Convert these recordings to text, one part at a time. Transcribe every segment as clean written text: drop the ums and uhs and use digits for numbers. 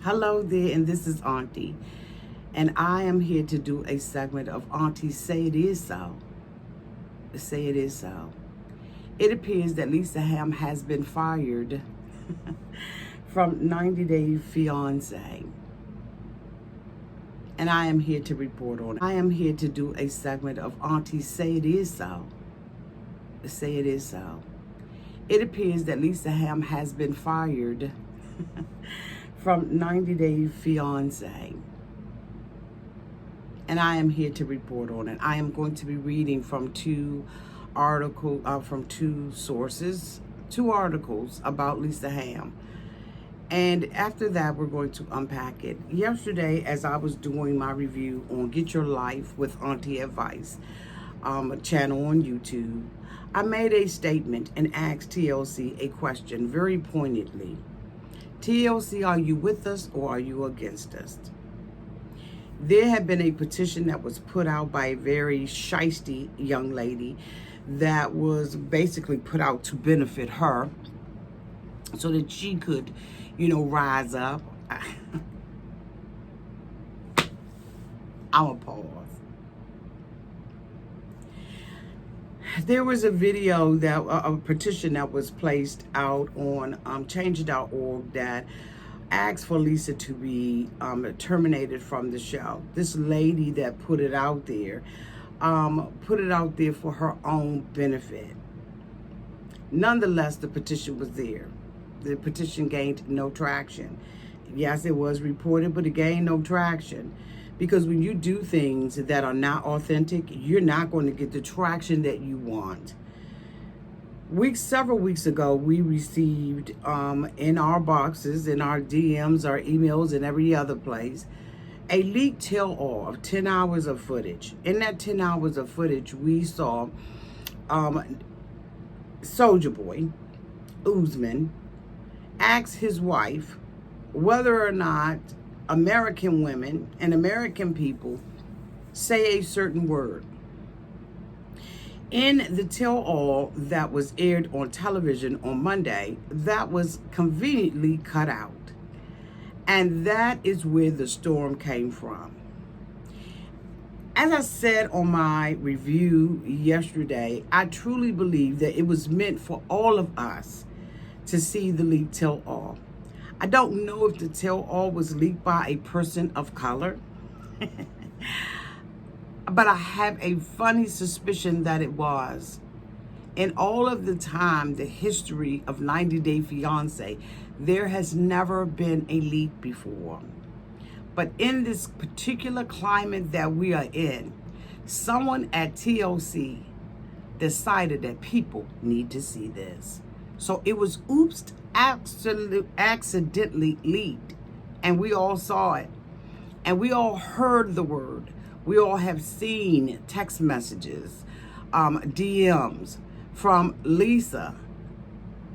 Hello there, and this is Auntie. And I am here to do a segment of Auntie Say It Is So. Say It Is So. It appears that Lisa Hamme has been fired from 90 Day Fiance. And I am here to report on it. I am here to do a segment of Auntie Say It Is So. Say It Is So. It appears that Lisa Hamme has been fired from 90 Day Fiance. And I am here to report on it. I am going to be reading from two articles about Lisa Hamme. And after that, we're going to unpack it. Yesterday, as I was doing my review on Get Your Life with Auntie Advice, a channel on YouTube, I made a statement and asked TLC a question very pointedly. TLC, are you with us or are you against us? There had been a petition that was put out by a very shiesty young lady that was basically put out to benefit her so that she could, rise up. I'll pause. There was a video a petition that was placed out on change.org that asked for Lisa to be terminated from the show. This lady that put it out there for her own benefit. Nonetheless, the petition was there. The petition gained no traction. Yes, it was reported, but it gained no traction. Because when you do things that are not authentic, you're not going to get the traction that you want. Several weeks ago, we received in our boxes, in our DMs, our emails, and every other place, a leaked tell-all of 10 hours of footage. In that 10 hours of footage, we saw Soulja Boy, Usman, ask his wife whether or not American women and American people say a certain word. In the tell-all that was aired on television on Monday, that was conveniently cut out. And that is where the storm came from. As I said on my review yesterday, I truly believe that it was meant for all of us to see the leaked tell-all. I don't know if the tell-all was leaked by a person of color, but I have a funny suspicion that it was. In all of the time, the history of 90 Day Fiance, there has never been a leak before. But in this particular climate that we are in, someone at TLC decided that people need to see this. So it was accidentally leaked, and we all saw it, and we all heard the word. We all have seen text messages, DMs from Lisa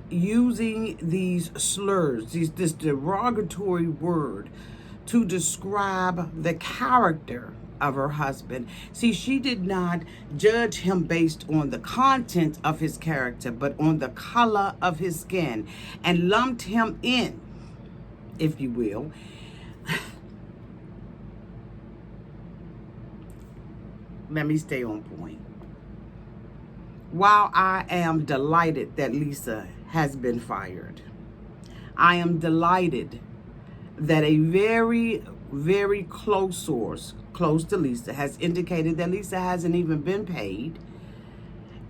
using these slurs, this derogatory word to describe the character of her husband. See, she did not judge him based on the content of his character, but on the color of his skin, and lumped him in, if you will. Let me stay on point. While I am delighted that Lisa has been fired, I am delighted that a very, very close source, close to Lisa, has indicated that Lisa hasn't even been paid,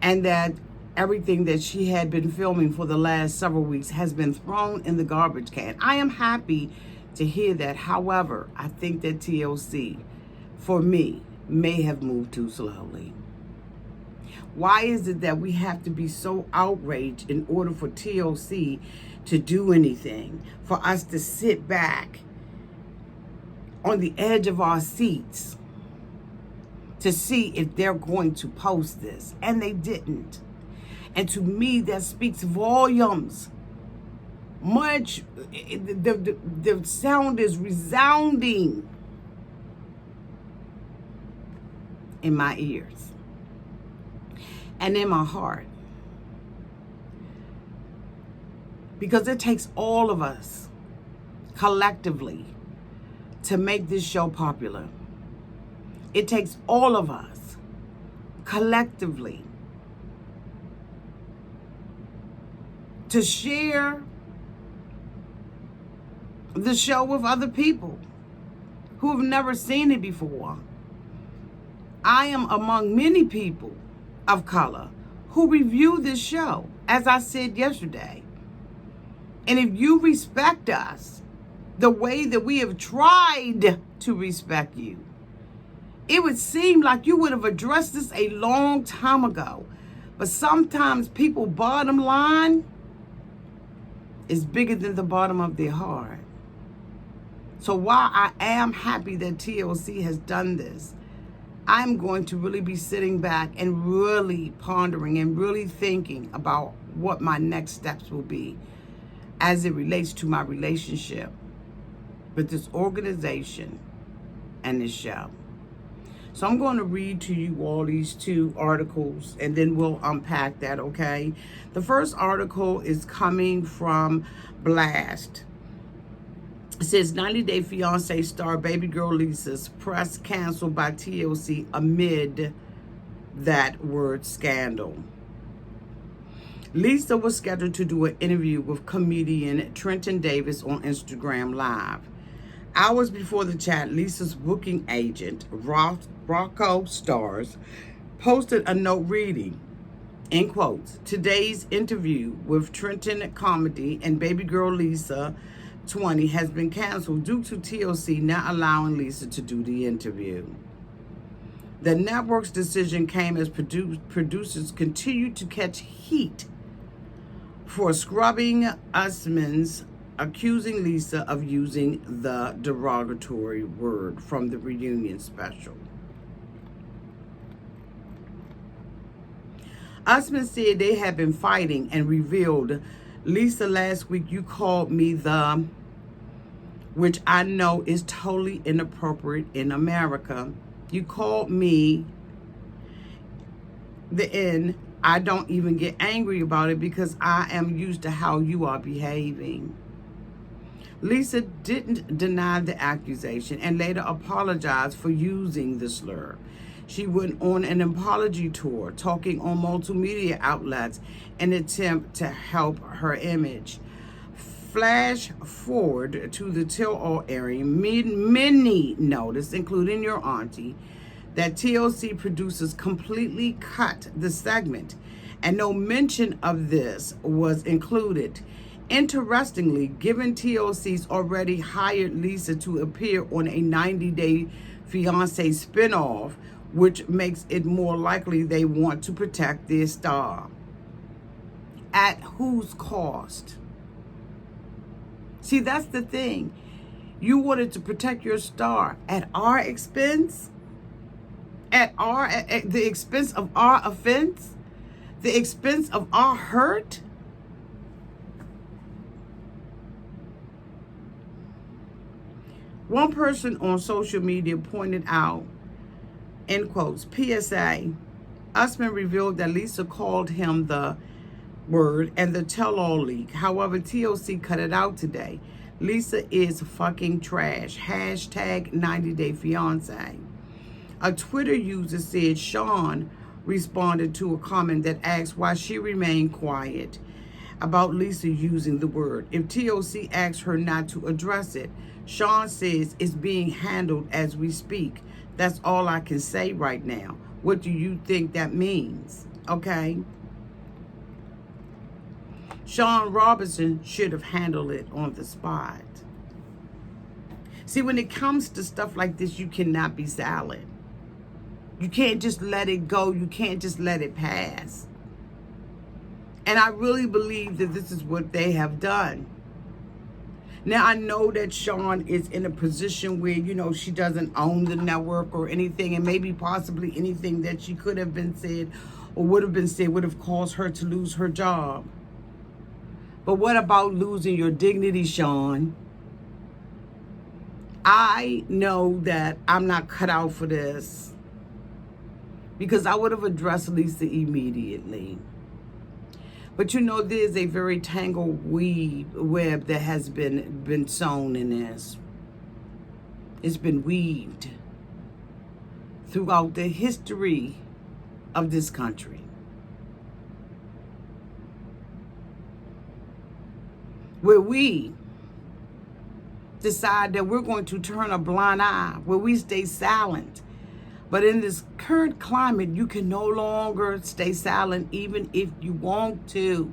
and that everything that she had been filming for the last several weeks has been thrown in the garbage can. I am happy to hear that. However, I think that TLC, for me, may have moved too slowly. Why is it that we have to be so outraged in order for TLC to do anything, for us to sit back on the edge of our seats to see if they're going to post this? And they didn't. And to me, that speaks volumes. The sound is resounding in my ears and in my heart. Because it takes all of us collectively to make this show popular. It takes all of us collectively to share the show with other people who have never seen it before. I am among many people of color who review this show, as I said yesterday. And if you respect us the way that we have tried to respect you, it would seem like you would have addressed this a long time ago. But sometimes people bottom line is bigger than the bottom of their heart. So while I am happy that TLC has done this, I'm going to really be sitting back and really pondering and really thinking about what my next steps will be as it relates to my relationship with this organization and this show. So I'm going to read to you all these two articles and then we'll unpack that, okay? The first article is coming from Blast. It says 90 Day Fiance star baby girl Lisa's press canceled by TLC amid that word scandal. Lisa was scheduled to do an interview with comedian Trenton Davis on Instagram Live. Hours before the chat, Lisa's booking agent, Rocco Stars, posted a note reading, in quotes, "Today's interview with Trenton Comedy and baby girl Lisa 20 has been canceled due to TLC not allowing Lisa to do the interview." The network's decision came as producers continued to catch heat for scrubbing Usman's, accusing Lisa of using the derogatory word from the reunion special. Usman said they had been fighting and revealed, "Lisa, last week you called me the," which I know is totally inappropriate in America. "You called me the N. I don't even get angry about it because I am used to how you are behaving." Lisa didn't deny the accusation and later apologized for using the slur. She went on an apology tour, talking on multimedia outlets in an attempt to help her image. Flash forward to the tell-all airing, many noticed, including your auntie, that TLC producers completely cut the segment and no mention of this was included. Interestingly, given TLC's already hired Lisa to appear on a 90 Day Fiance spinoff, which makes it more likely they want to protect their star. At whose cost? See, that's the thing. You wanted to protect your star at our expense? At the expense of our offense? The expense of our hurt? One person on social media pointed out, in quotes, PSA, Usman revealed that Lisa called him the word and the tell-all leak. However, TLC cut it out today. Lisa is fucking trash. Hashtag 90 Day Fiance. A Twitter user said Sean responded to a comment that asked why she remained quiet about Lisa using the word. If TLC asked her not to address it, Sean says it's being handled as we speak. That's all I can say right now. What do you think that means? Okay. Sean Robinson should have handled it on the spot. See, when it comes to stuff like this, you cannot be silent. You can't just let it go. You can't just let it pass. And I really believe that this is what they have done. Now, I know that Sean is in a position where, you know, she doesn't own the network or anything, and maybe possibly anything that she could have been said or would have been said would have caused her to lose her job. But what about losing your dignity, Sean? I know that I'm not cut out for this because I would have addressed Lisa immediately. But you know, there's a very tangled web that has been sewn in this. It's been weaved throughout the history of this country, where we decide that we're going to turn a blind eye, where we stay silent. But in this current climate, you can no longer stay silent even if you want to.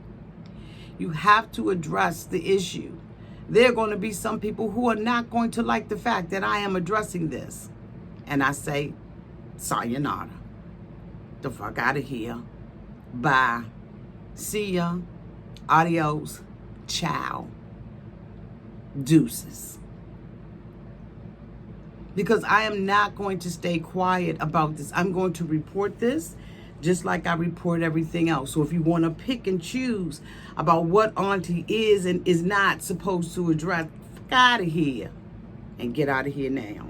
You have to address the issue. There are going to be some people who are not going to like the fact that I am addressing this. And I say, sayonara. The fuck out of here. Bye. See ya. Adios. Ciao. Deuces. Because I am not going to stay quiet about this. I'm going to report this just like I report everything else. So if you want to pick and choose about what Auntie is and is not supposed to address, fuck out of here and get out of here now.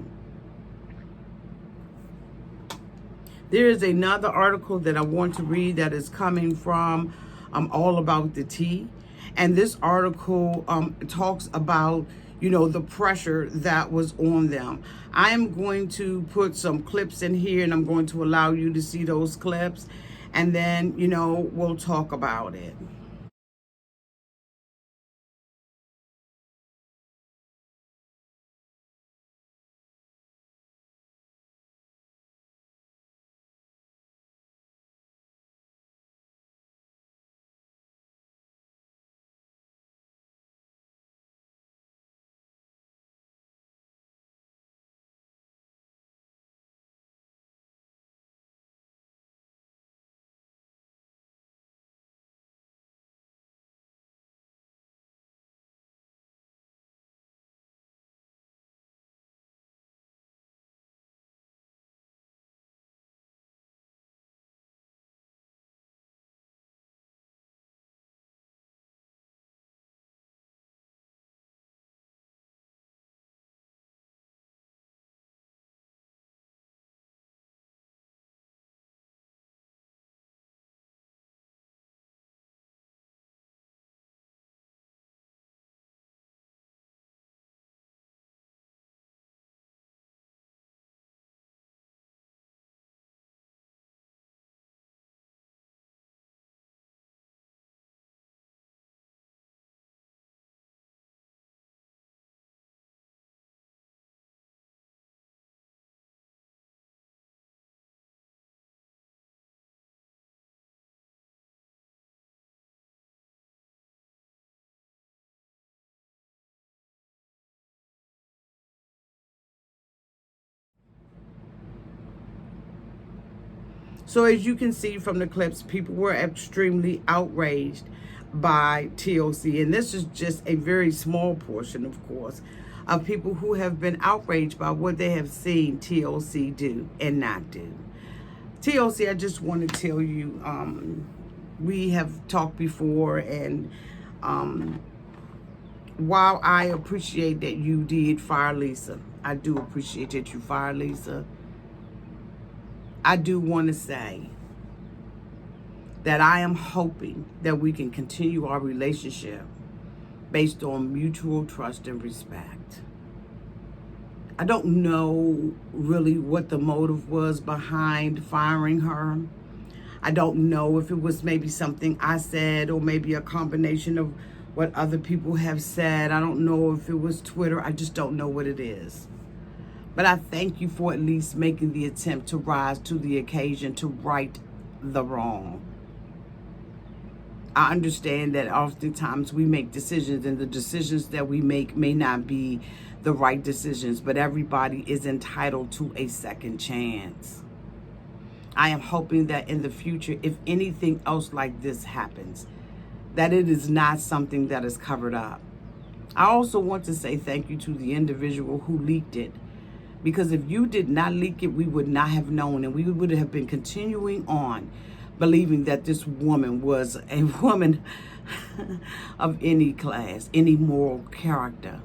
There is another article that I want to read that is coming from All About the Tea. And this article talks about, you know, the pressure that was on them. I am going to put some clips in here, and I'm going to allow you to see those clips. And then, you know, we'll talk about it. So as you can see from the clips, people were extremely outraged by TLC. And this is just a very small portion, of course, of people who have been outraged by what they have seen TLC do and not do. TLC, I just want to tell you, we have talked before, and while I appreciate that you did fire Lisa, I do appreciate that you fired Lisa, I do want to say that I am hoping that we can continue our relationship based on mutual trust and respect. I don't know really what the motive was behind firing her. I don't know if it was maybe something I said or maybe a combination of what other people have said. I don't know if it was Twitter. I just don't know what it is. But I thank you for at least making the attempt to rise to the occasion to right the wrong. I understand that oftentimes we make decisions, and the decisions that we make may not be the right decisions, but everybody is entitled to a second chance. I am hoping that in the future, if anything else like this happens, that it is not something that is covered up. I also want to say thank you to the individual who leaked it. Because if you did not leak it, we would not have known, and we would have been continuing on believing that this woman was a woman of any class, any moral character.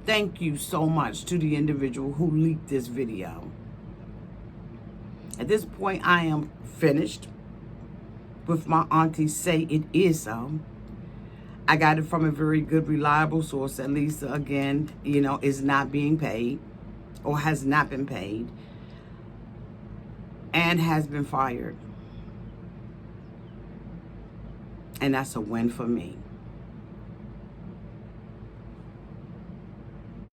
Thank you so much to the individual who leaked this video. At this point, I am finished. with my auntie say it is so. I got it from a very good, reliable source that Lisa, again, is not being paid or has not been paid and has been fired. And that's a win for me.